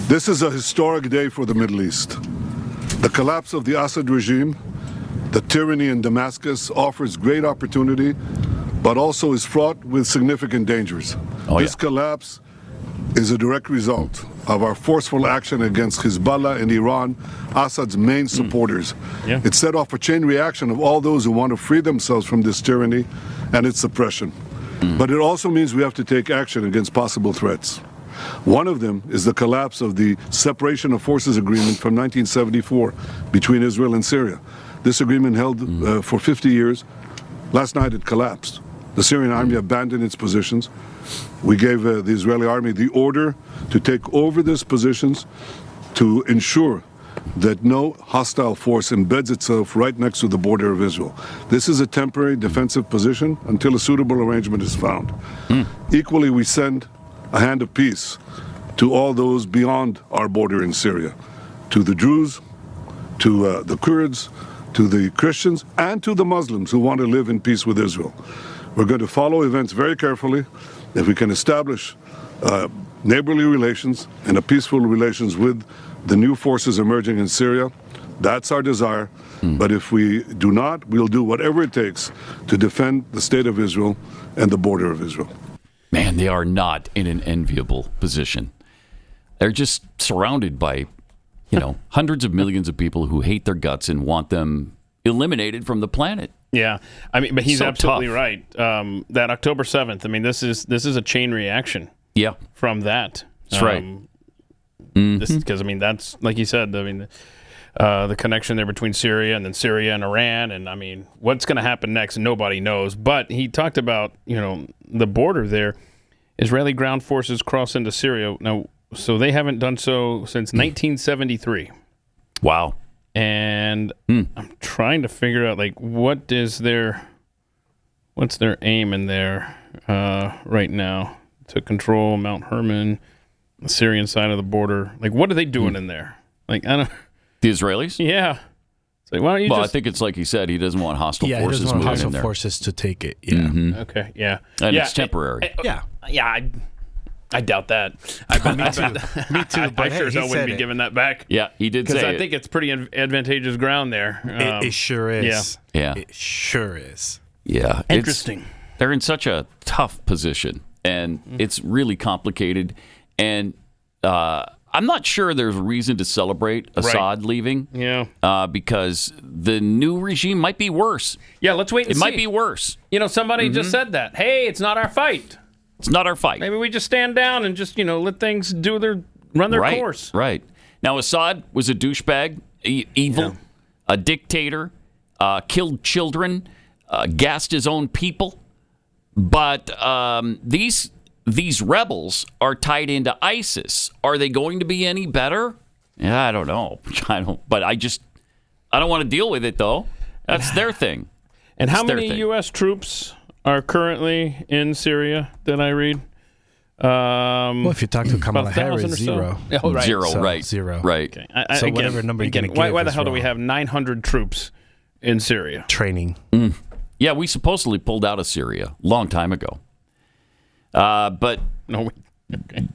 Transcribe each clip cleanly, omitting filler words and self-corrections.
This is a historic day for the Middle East. The collapse of the Assad regime, the tyranny in Damascus, offers great opportunity, but also is fraught with significant dangers. This collapse is a direct result of our forceful action against Hezbollah and Iran, Assad's main supporters. It set off a chain reaction of all those who want to free themselves from this tyranny and its oppression. But it also means we have to take action against possible threats. One of them is the collapse of the Separation of Forces Agreement from 1974 between Israel and Syria. This agreement held for 50 years. Last night it collapsed. The Syrian army abandoned its positions. We gave the Israeli army the order to take over these positions to ensure that no hostile force embeds itself right next to the border of Israel. This is a temporary defensive position until a suitable arrangement is found. Equally, we send a hand of peace to all those beyond our border in Syria, to the Druze, to the Kurds, to the Christians, and to the Muslims who want to live in peace with Israel. We're going to follow events very carefully. If we can establish neighborly relations and a peaceful relations with the new forces emerging in Syria, that's our desire. But if we do not, we'll do whatever it takes to defend the state of Israel and the border of Israel. Man, they are not in an enviable position. They're just surrounded by, hundreds of millions of people who hate their guts and want them eliminated from the planet. Yeah, I mean, but he's So absolutely tough. right. That October 7th, I mean, this is a chain reaction. Yeah, from that. That's right. Because I mean, that's like you said. I mean, the connection there between Syria and then Syria and Iran, and I mean, what's going to happen next? Nobody knows. But he talked about the border there. Israeli ground forces cross into Syria now, so they haven't done so since 1973. Wow. And I'm trying to figure out what's their aim in there right now to control Mount Hermon, the Syrian side of the border. What are they doing in there? I don't. The Israelis? Yeah. It's why don't you I think it's like he said. He doesn't want hostile forces he doesn't want moving hostile in there. forces to take it. Yeah. Okay. Yeah. And it's temporary. I doubt that. Me too. But I sure as hell wouldn't be giving that back. Yeah, he did say because I think it's pretty advantageous ground there. It sure is. Yeah. It sure is. Yeah. Interesting. They're in such a tough position, and it's really complicated. And I'm not sure there's a reason to celebrate Assad leaving. Yeah. Because the new regime might be worse. Yeah, let's wait and see. It might be worse. Somebody just said that. Hey, it's not our fight. It's not our fight. Maybe we just stand down and just, let things run their course. Right. Now, Assad was a douchebag, evil, a dictator, killed children, gassed his own people. But these rebels are tied into ISIS. Are they going to be any better? Yeah, I don't know. But I don't want to deal with it, though. That's their thing. And how many U.S. troops are currently in Syria, did I read? Well, if you talk to Kamala Harris, or so. zero. Oh, right. Zero, So, right. zero. Right. Okay. So whatever number you're going to give why the is hell do we wrong. have 900 troops in Syria? Training. Yeah, we supposedly pulled out of Syria a long time ago. But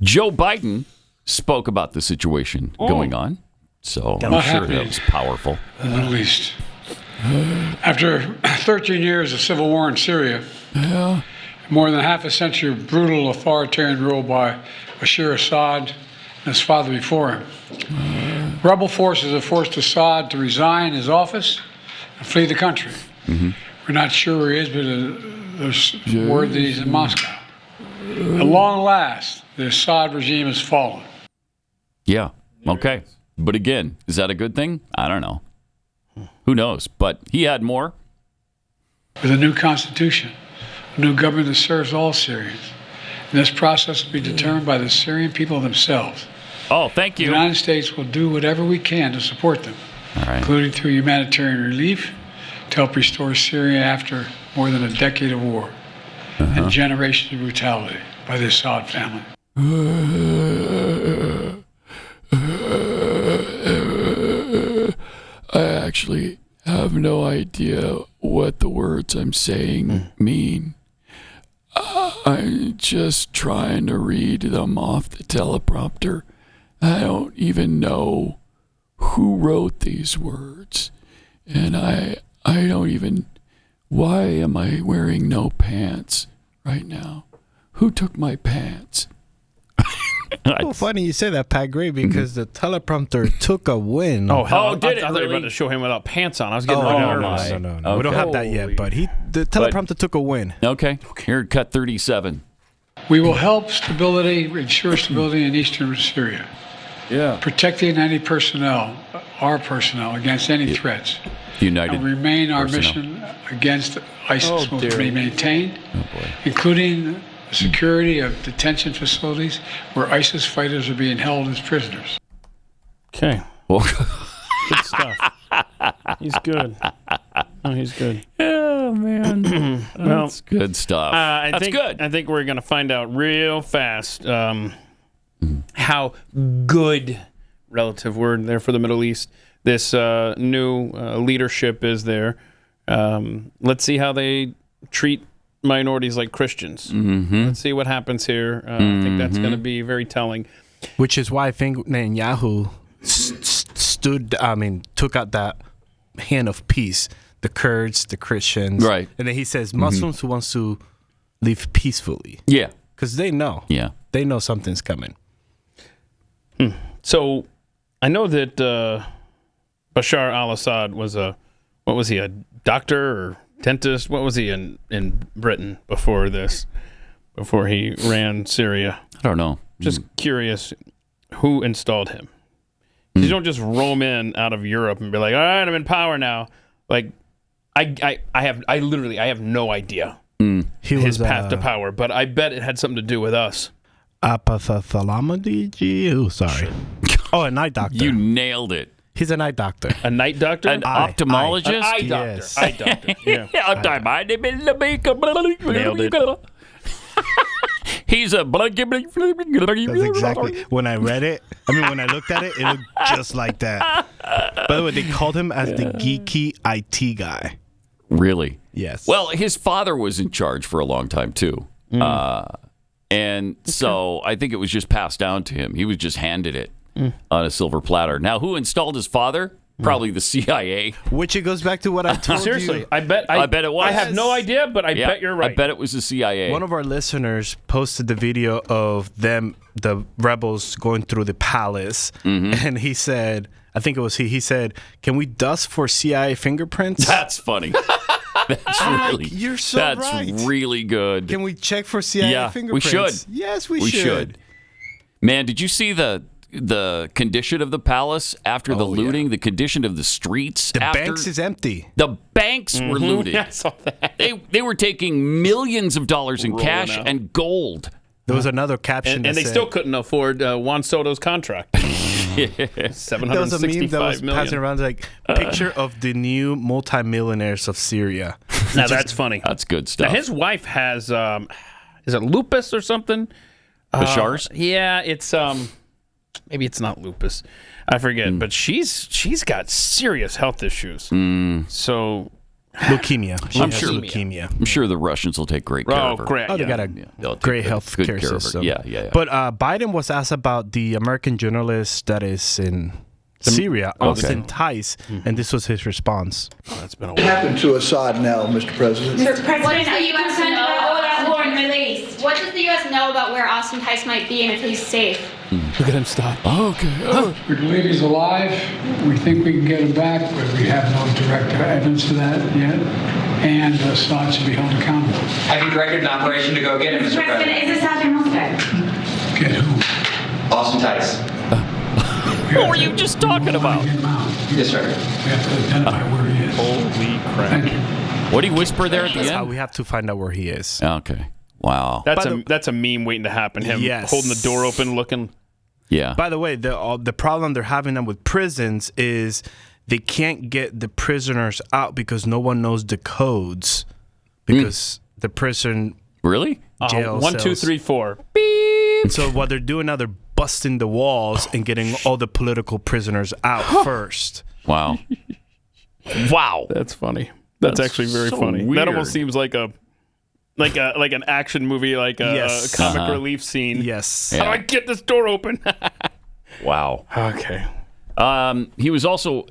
Joe Biden spoke about the situation going on. So I'm sure that was powerful. The Middle East. After 13 years of civil war in Syria, more than half a century of brutal authoritarian rule by Bashar Assad and his father before him, rebel forces have forced Assad to resign his office and flee the country. We're not sure where he is, but there's word that he's in Moscow. At long last, the Assad regime has fallen. Yeah. Okay. But again, is that a good thing? I don't know. Who knows? But he had more. With a new constitution, a new government that serves all Syrians. And this process will be determined by the Syrian people themselves. Oh, thank you. The United States will do whatever we can to support them, including through humanitarian relief to help restore Syria after more than a decade of war and generations of brutality by the Assad family. I actually have no idea what the words I'm saying mean. I'm just trying to read them off the teleprompter I don't even know who wrote these words. And I don't even, why am I wearing no pants right now? Who took my pants? Oh, funny you say that, Pat Gray, because the teleprompter took a win. Oh, hell, did it I thought you were really? about to show him without pants on. I was getting no, nervous. no. We don't have that yet, but the teleprompter took a win. Okay. Here, cut 37. We will help ensure stability in eastern Syria, Yeah. protecting any personnel, our personnel, against any threats. United. And remain our personnel. mission against ISIS will dear. be maintained, Oh, boy. including the security of detention facilities where ISIS fighters are being held as prisoners. Okay. Well, Good stuff. He's good. Oh, he's good. oh, man. That's good stuff. That's good. I think we're going to find out real fast how good, relative word there for the Middle East, this new leadership is there. Let's see how they treat minorities like Christians. Let's see what happens here. I think that's going to be very telling. Which is why I think Netanyahu took out that hand of peace. The Kurds, the Christians. Right. And then he says Muslims who wants to live peacefully. Yeah. Because they know. Yeah. They know something's coming. So I know that Bashar al-Assad was a doctor or dentist? What was he in Britain before this, before he ran Syria? I don't know. Just curious who installed him. You don't just roam in out of Europe and be like, all right, I'm in power now. Like, I have no idea his path to power, but I bet it had something to do with us. Apathalamadi? Oh, sorry. Oh, a night doctor. You nailed it. He's a night doctor. A night doctor? An ophthalmologist? An eye doctor. Yes. Eye doctor. Yeah. Nailed it. He's a That's exactly. When I read it, when I looked at it, it looked just like that. By the way, they called him as the geeky IT guy. Really? Yes. Well, his father was in charge for a long time, too. And so I think it was just passed down to him. He was just handed it on a silver platter. Now, who installed his father? Probably the CIA. Which it goes back to what I told Seriously, you. I bet it was. I have no idea, but I bet you're right. I bet it was the CIA. One of our listeners posted the video of them, the rebels, going through the palace, and he said, I think it was he said, can we dust for CIA fingerprints? That's funny. That's really, you're so that's right. really good. Can we check for CIA fingerprints? We should. Yes, we should. Man, did you see the condition of the palace after the looting? Yeah. The condition of the streets. The banks is empty. The banks were looted. I saw that. They were taking millions of dollars in cash and gold. There was another caption and that they said, still couldn't afford Juan Soto's contract. There was a meme that was passing around like picture of the new multimillionaires of Syria. Now that's funny. That's good stuff. Now his wife has is it lupus or something? Bashar's? Yeah, it's maybe it's not lupus. I forget, but she's got serious health issues. So leukemia. I'm sure leukemia. I'm sure the Russians will take great care of her. Great. Oh, they got a great health care system. Yeah. But Biden was asked about the American journalist that is in Syria, Austin Tice, and this was his response. Oh, that's been a What happened to Assad now, Mr. President? Mr. President, what does the U.S. know about foreign release? What does the U.S. know about where Austin Tice might be and if he's safe? Look at him stop. Okay. We believe he's alive. We think we can get him back, but we have no direct evidence of that yet. And Assad should be held accountable. Have you directed an operation to go get him, Mr. President? Is Assad your husband? Get who? Austin Tice. What were you just talking about? Get him out. Yes, sir. We have to identify where he is. Holy crap. Thank you. What did he whisper there at the We end? have to find out where he is. Okay. Wow. That's a meme waiting to happen. Him holding the door open, looking. Yeah. By the way, the problem they're having them with prisons is they can't get the prisoners out because no one knows the codes because the prison Really? jail 1, 2, cells. 3, 4. So what they're doing now, they're busting the walls and getting all the political prisoners out first. Wow. Wow. That's funny. That's actually very so funny. weird. That almost seems like an action movie, like a Yes. comic relief scene. Yes. How do I get this door open? Wow. Okay.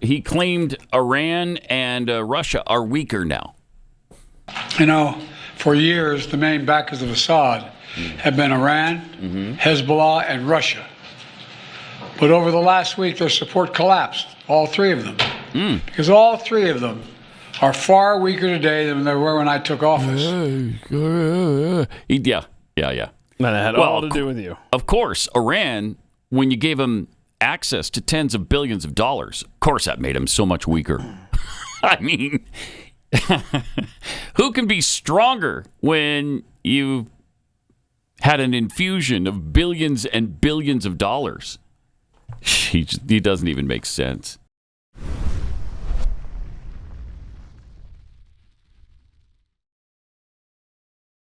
He claimed Iran and Russia are weaker now. You know, for years, the main backers of Assad have been Iran, Hezbollah, and Russia. But over the last week, their support collapsed, all three of them. Because all three of them are far weaker today than they were when I took office. Yeah. And it had all to do with you. Of course, Iran, when you gave him access to tens of billions of dollars, of course that made him so much weaker. I mean, who can be stronger when you had an infusion of billions and billions of dollars? He doesn't even make sense.